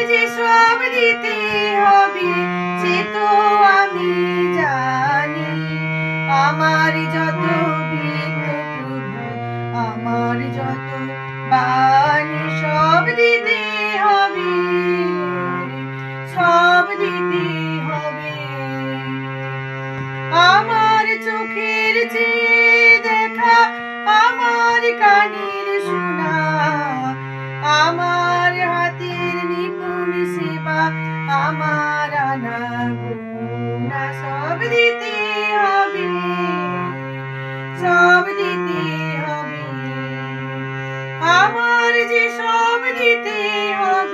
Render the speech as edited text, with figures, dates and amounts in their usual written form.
যে সব দিতে হবে সে তো আমি জানি। আমার যত বৃত্ত প্রভু, আমার যত বাণী সব দিতে হবে, সব দিতে হবে। আমার চোখের যে দেখা, আমার কানের শোনা, আমার হাতের নিপুণ সেবা, আমার আনাগোনা সব দিতে হবে, সব দিতে হবে। আমার যে সব দিতে হবে